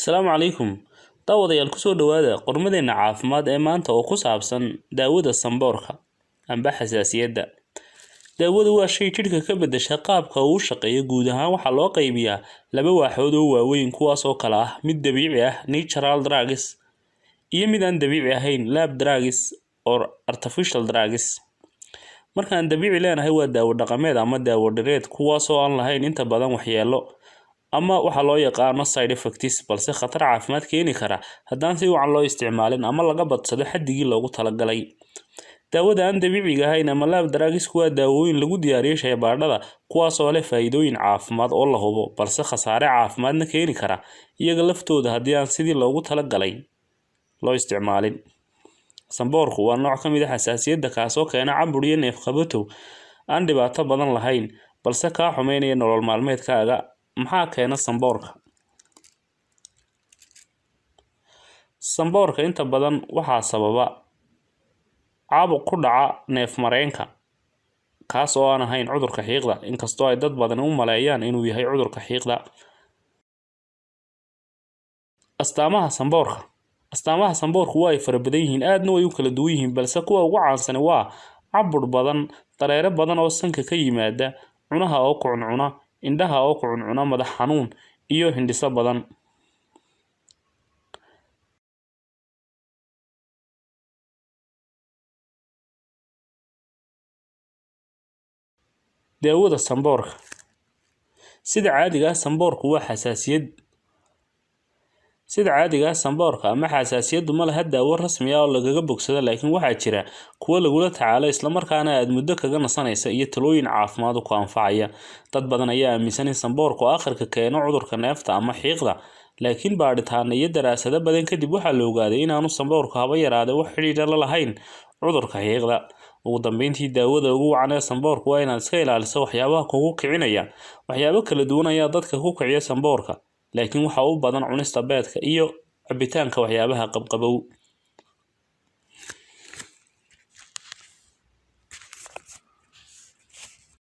Asalaamu calaykum. Daawadayaal ku soo dhawaada qormadeena caafimaad ee maanta oo ku saabsan daawada samboorka amba xasaasiyadda. Daawadu waa shay jidhka ka beddesha qaabka uu u shaqeeyo. Guud ahaan waxaa loo qaybiyaa laba waaxood oo waaweyn kuwaas oo kala ah mid dabiici ah natural drugs iyo mid aan dabiici ahayn lab drugs or artificial drugs. Marka aan dabiici leenahay waa daawo dhaqameed ama daawo dhireed kuwaas oo aan lahayn inta badan waxyeello ama waxa loo yaqaano side effects balse khatar caafimaad keeni kara haddaan si wacan loo isticmaalin ama laga badsado xaddigii loogu talagalay. Daawada aan dabiiciga ahayn ama lab drugs waa daawooyin lagu diyaariyay shaybaadhada kuwaas oo leh faa'iidooyin caafimaad oo la hubo balse khasaare caafimaadna keeni kara iyaga laftooda haddii aan sidii loogu talagalay loo isticmaalin. Samboorku waa nooc ka mid ah xasaasiyadda kaasoo keena cabur iyo neef qabatow aan dhibaato badan lahayn balse kaa xumeynaya nolol maalmeedkaaga. Maxaa keena samboorka? Samboorka inta badan waxaa sababa caabuq ku dhaca neef mareenka kaas oo aan ahayn cudurka xiiqda inkastoo ay dad badan u maleeyaan inuu yahay cudurka xiiqda. Astaamaha samboorku waa ay fara badan yihiin aadna way u kala duwan yihiin balse kuwa ugu caansan waa cabur badan, dareere badan oo sanka ka yimaada, cunaha oo kucuncuna, indhaha oo kucuncuna, madax xanuun iyo hindhiso badan. Daawada samboorka sida caadiga ah samboorku waa xasaasiyad samboorka ama xasaasiyaddu ma laha daawo rasmi ah oo lagaga bogsado laakiin waxaa jira kuwa lagula tacaalo isla markaana aad muddo kaga nasanaysa iyo talooyin caafimaad ku anfacaya. Dad badan ayaa aaminsan in samboorku aakhirka keeno cudurka neefta ama xiiqda laakiin baadhitaano iyo daraasado badan kadib waxaa la ogaaday inaanu samboorku haba yaraadee wax xidhiidh la lahayn cudurka xiiqda. Ugu dambeyntii daawada ugu wacan ee samboorka waa inaad iska ilaaliso waxyaabaha kugu kicinaya. Waxyaabo kala duwan ayaa dadka ku kiciya samboorka laakiin waxa u badan cunista beedka iyo cabitaanka waxyaabaha qabqabow.